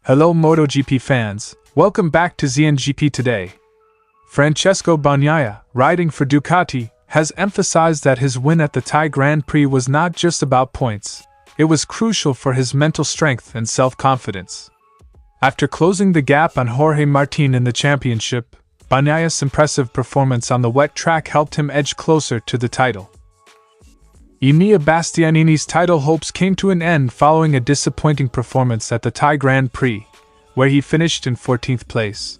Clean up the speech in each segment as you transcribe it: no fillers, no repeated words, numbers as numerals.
Hello MotoGP fans, welcome back to ZNGP Today. Francesco Bagnaia, riding for Ducati, has emphasized that his win at the Thai Grand Prix was not just about points, it was crucial for his mental strength and self-confidence. After closing the gap on Jorge Martín in the championship, Bagnaia's impressive performance on the wet track helped him edge closer to the title. Enea Bastianini's title hopes came to an end following a disappointing performance at the Thai Grand Prix, where he finished in 14th place.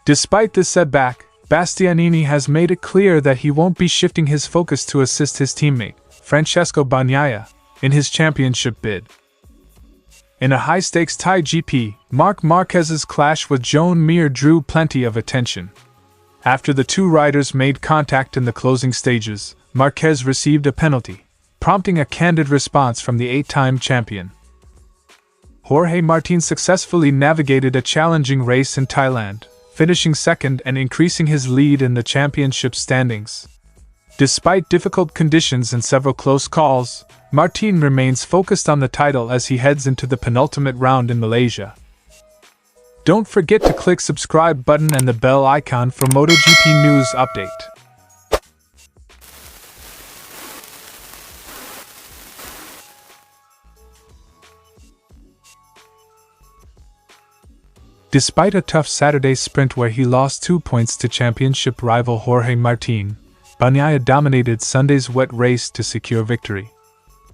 Despite this setback, Bastianini has made it clear that he won't be shifting his focus to assist his teammate, Francesco Bagnaia, in his championship bid. In a high-stakes Thai GP, Marc Marquez's clash with Joan Mir drew plenty of attention. After the two riders made contact in the closing stages, Marquez received a penalty, prompting a candid response from the 8-time champion. Jorge Martín successfully navigated a challenging race in Thailand, finishing second and increasing his lead in the championship standings. Despite difficult conditions and several close calls, Martín remains focused on the title as he heads into the penultimate round in Malaysia. Don't forget to click subscribe button and the bell icon for MotoGP news update. Despite a tough Saturday sprint where he lost 2 points to championship rival Jorge Martín, Bagnaia dominated Sunday's wet race to secure victory.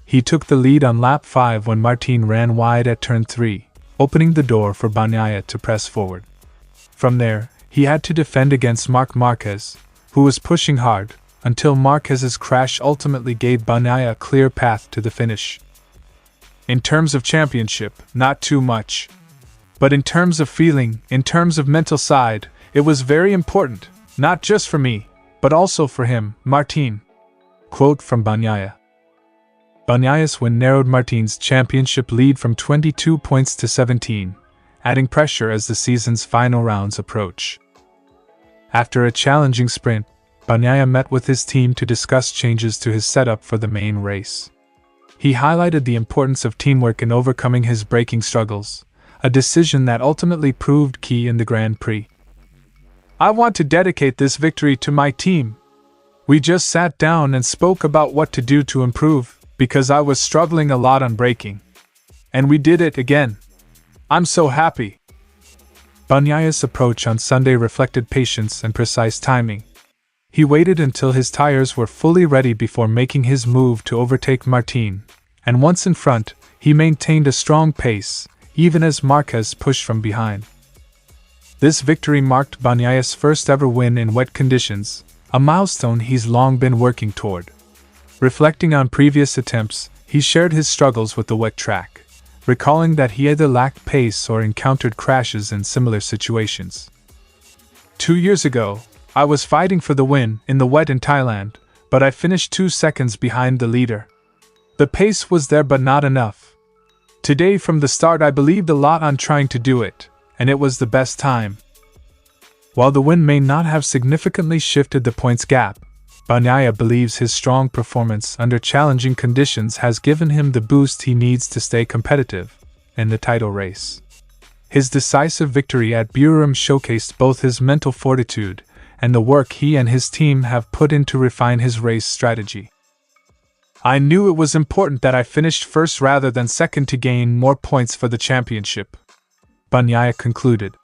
He took the lead on lap 5 when Martín ran wide at turn 3, opening the door for Bagnaia to press forward. From there, he had to defend against Marc Marquez, who was pushing hard, until Marquez's crash ultimately gave Bagnaia a clear path to the finish. In terms of championship, not too much. But in terms of feeling, in terms of mental side, it was very important, not just for me, but also for him, Martín. Quote from Bagnaia. Bagnaia's win narrowed Martín's championship lead from 22 points to 17, adding pressure as the season's final rounds approach. After a challenging sprint, Bagnaia met with his team to discuss changes to his setup for the main race. He highlighted the importance of teamwork in overcoming his braking struggles, a decision that ultimately proved key in the Grand Prix. I want to dedicate this victory to my team. We just sat down and spoke about what to do to improve, because I was struggling a lot on braking. And we did it again. I'm so happy. Bagnaia's approach on Sunday reflected patience and precise timing. He waited until his tires were fully ready before making his move to overtake Martín, and once in front, he maintained a strong pace, even as Marquez pushed from behind. This victory marked Bagnaia's first ever win in wet conditions, a milestone he's long been working toward. Reflecting on previous attempts, he shared his struggles with the wet track, recalling that he either lacked pace or encountered crashes in similar situations. 2 years ago, I was fighting for the win in the wet in Thailand, but I finished 2 seconds behind the leader. The pace was there but not enough. Today from the start I believed a lot on trying to do it, and it was the best time. While the win may not have significantly shifted the points gap, Bagnaia believes his strong performance under challenging conditions has given him the boost he needs to stay competitive in the title race. His decisive victory at Buram showcased both his mental fortitude and the work he and his team have put in to refine his race strategy. I knew it was important that I finished first rather than second to gain more points for the championship, Bagnaia concluded.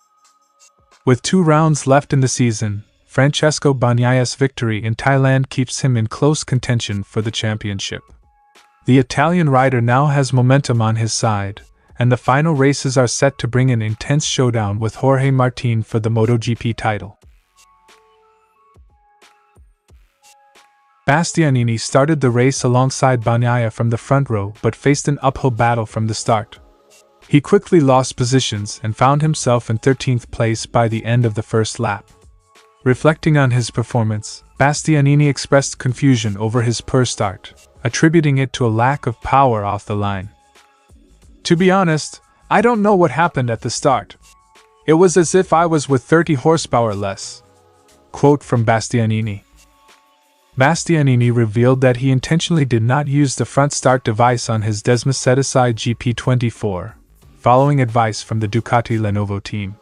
With 2 rounds left in the season, Francesco Bagnaia's victory in Thailand keeps him in close contention for the championship. The Italian rider now has momentum on his side, and the final races are set to bring an intense showdown with Jorge Martín for the MotoGP title. Bastianini started the race alongside Bagnaia from the front row but faced an uphill battle from the start. He quickly lost positions and found himself in 13th place by the end of the first lap. Reflecting on his performance, Bastianini expressed confusion over his poor start, attributing it to a lack of power off the line. To be honest, I don't know what happened at the start. It was as if I was with 30 horsepower less. Quote from Bastianini. Bastianini revealed that he intentionally did not use the front start device on his Desma set-aside GP24, following advice from the Ducati Lenovo team.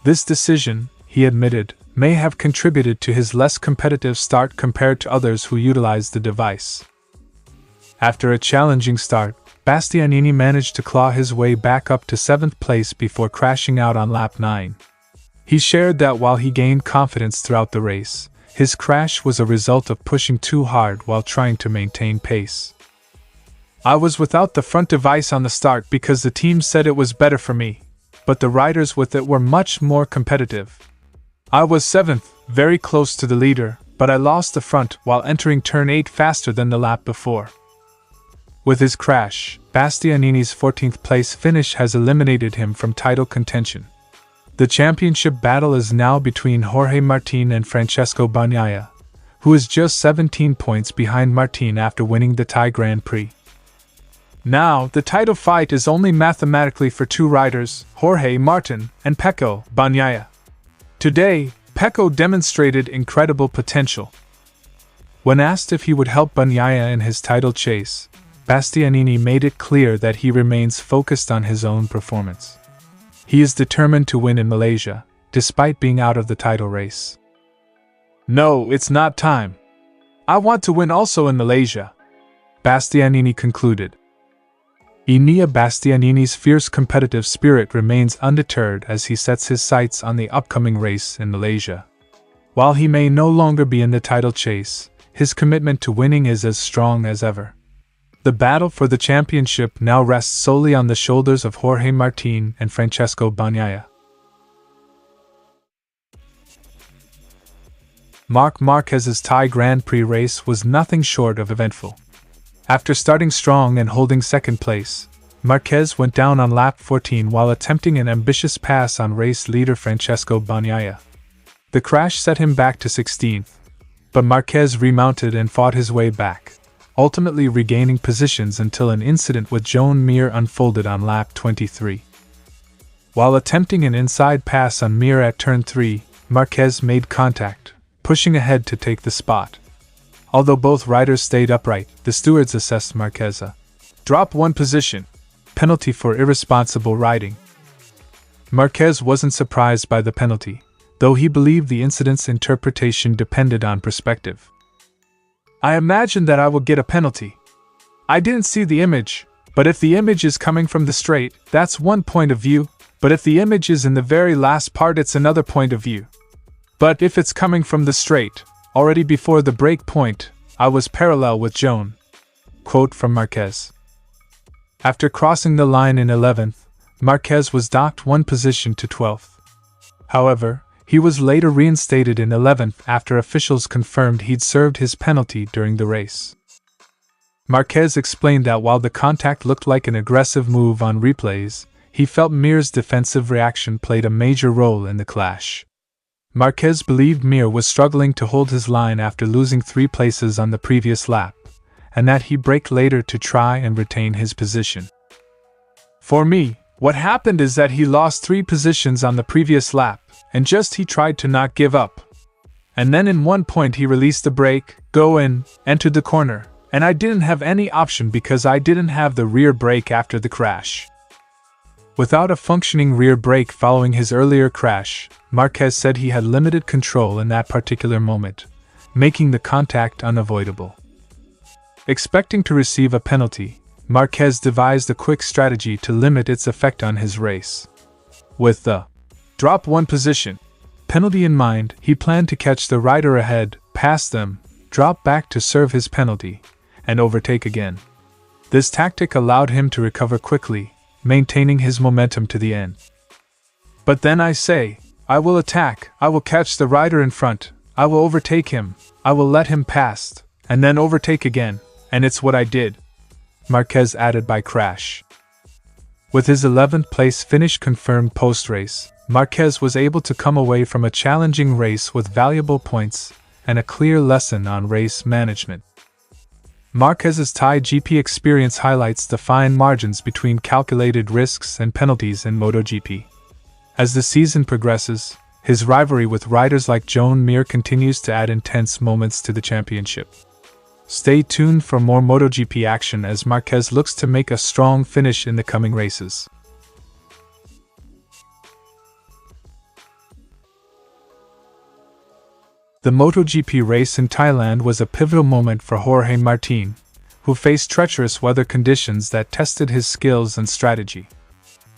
This decision, he admitted, may have contributed to his less competitive start compared to others who utilized the device. After a challenging start, Bastianini managed to claw his way back up to 7th place before crashing out on lap 9. He shared that while he gained confidence throughout the race, his crash was a result of pushing too hard while trying to maintain pace. "I was without the front device on the start because the team said it was better for me, but the riders with it were much more competitive. I was 7th, very close to the leader, but I lost the front while entering turn 8 faster than the lap before." With his crash, Bastianini's 14th place finish has eliminated him from title contention. The championship battle is now between Jorge Martín and Francesco Bagnaia, who is just 17 points behind Martín after winning the Thai Grand Prix. Now, the title fight is only mathematically for 2 riders, Jorge Martín and Pecco Bagnaia. Today, Pecco demonstrated incredible potential. When asked if he would help Bagnaia in his title chase, Bastianini made it clear that he remains focused on his own performance. He is determined to win in Malaysia, despite being out of the title race. "No, it's not time. I want to win also in Malaysia," Bastianini concluded. Enea Bastianini's fierce competitive spirit remains undeterred as he sets his sights on the upcoming race in Malaysia. While he may no longer be in the title chase, his commitment to winning is as strong as ever. The battle for the championship now rests solely on the shoulders of Jorge Martín and Francesco Bagnaia. Marc Marquez's Thai Grand Prix race was nothing short of eventful. After starting strong and holding 2nd place, Marquez went down on lap 14 while attempting an ambitious pass on race leader Francesco Bagnaia. The crash set him back to 16th, but Marquez remounted and fought his way back, ultimately regaining positions until an incident with Joan Mir unfolded on lap 23. While attempting an inside pass on Mir at turn 3, Marquez made contact, pushing ahead to take the spot. Although both riders stayed upright, the stewards assessed Marquez a drop 1 position penalty for irresponsible riding. Marquez wasn't surprised by the penalty, though he believed the incident's interpretation depended on perspective. "I imagined that I would get a penalty. I didn't see the image, but if the image is coming from the straight, that's one point of view, but if the image is in the very last part, it's another point of view. But if it's coming from the straight, already before the break point, I was parallel with Joan." Quote from Marquez. After crossing the line in 11th, Marquez was docked 1 position to 12th. However, he was later reinstated in 11th after officials confirmed he'd served his penalty during the race. Marquez explained that while the contact looked like an aggressive move on replays, he felt Mir's defensive reaction played a major role in the clash. Marquez believed Mir was struggling to hold his line after losing 3 places on the previous lap, and that he braked later to try and retain his position. "For me, what happened is that he lost 3 positions on the previous lap, and just he tried to not give up. And then in one point he released the brake, go in, entered the corner, and I didn't have any option because I didn't have the rear brake after the crash." Without a functioning rear brake following his earlier crash, Marquez said he had limited control in that particular moment, making the contact unavoidable. Expecting to receive a penalty, Marquez devised a quick strategy to limit its effect on his race. With the drop 1 position penalty in mind, he planned to catch the rider ahead, pass them, drop back to serve his penalty, and overtake again. This tactic allowed him to recover quickly, maintaining his momentum to the end. "But then I say, I will attack, I will catch the rider in front, I will overtake him, I will let him pass, and then overtake again, and it's what I did," Marquez added by crash. With his 11th place finish confirmed post-race, Marquez was able to come away from a challenging race with valuable points and a clear lesson on race management. Marquez's Thai GP experience highlights the fine margins between calculated risks and penalties in MotoGP. As the season progresses, his rivalry with riders like Joan Mir continues to add intense moments to the championship. Stay tuned for more MotoGP action as Marquez looks to make a strong finish in the coming races. The MotoGP race in Thailand was a pivotal moment for Jorge Martín, who faced treacherous weather conditions that tested his skills and strategy.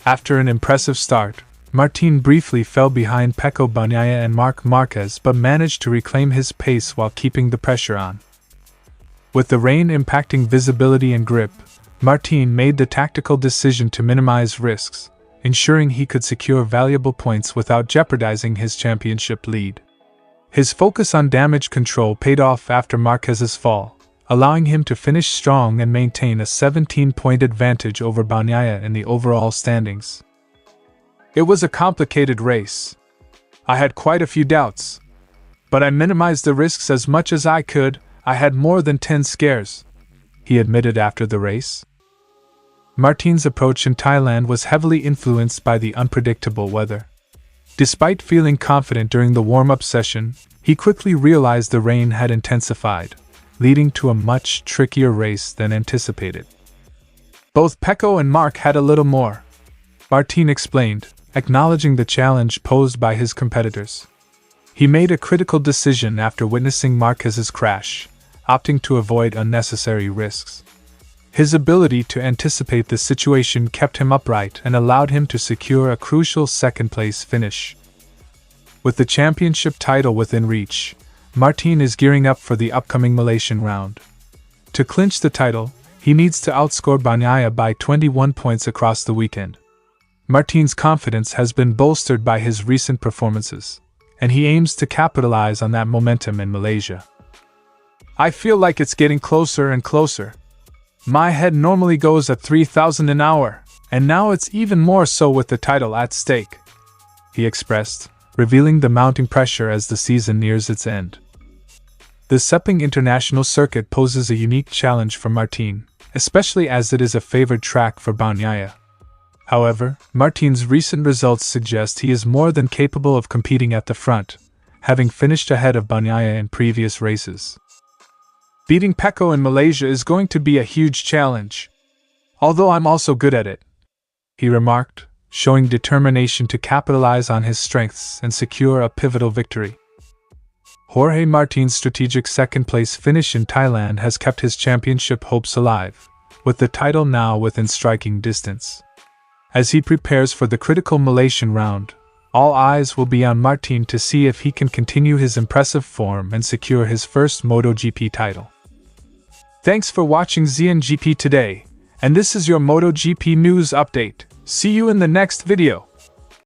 After an impressive start, Martín briefly fell behind Pecco Bagnaia and Marc Marquez but managed to reclaim his pace while keeping the pressure on. With the rain impacting visibility and grip, Martín made the tactical decision to minimize risks, ensuring he could secure valuable points without jeopardizing his championship lead. His focus on damage control paid off after Marquez's fall, allowing him to finish strong and maintain a 17-point advantage over Bagnaia in the overall standings. It was a complicated race. I had quite a few doubts, but I minimized the risks as much as I could. I had more than 10 scares, he admitted after the race. Martín's approach in Thailand was heavily influenced by the unpredictable weather. Despite feeling confident during the warm-up session, he quickly realized the rain had intensified, leading to a much trickier race than anticipated. Both Pecco and Marc had a little more, Martín explained, acknowledging the challenge posed by his competitors. He made a critical decision after witnessing Marquez's crash, opting to avoid unnecessary risks. His ability to anticipate the situation kept him upright and allowed him to secure a crucial second-place finish. With the championship title within reach, Martín is gearing up for the upcoming Malaysian round. To clinch the title, he needs to outscore Bagnaia by 21 points across the weekend. Martín's confidence has been bolstered by his recent performances, and he aims to capitalize on that momentum in Malaysia. I feel like it's getting closer and closer. My head normally goes at 3,000 an hour, and now it's even more so with the title at stake, he expressed, revealing the mounting pressure as the season nears its end. The Sepang International Circuit poses a unique challenge for Martín, especially as it is a favored track for Bagnaia. However, Martín's recent results suggest he is more than capable of competing at the front, having finished ahead of Bagnaia in previous races. Beating Pecco in Malaysia is going to be a huge challenge, although I'm also good at it, he remarked, showing determination to capitalize on his strengths and secure a pivotal victory. Jorge Martín's strategic second-place finish in Thailand has kept his championship hopes alive, with the title now within striking distance. As he prepares for the critical Malaysian round, all eyes will be on Martín to see if he can continue his impressive form and secure his first MotoGP title. Thanks for watching ZNGP Today, and this is your MotoGP news update. See you in the next video.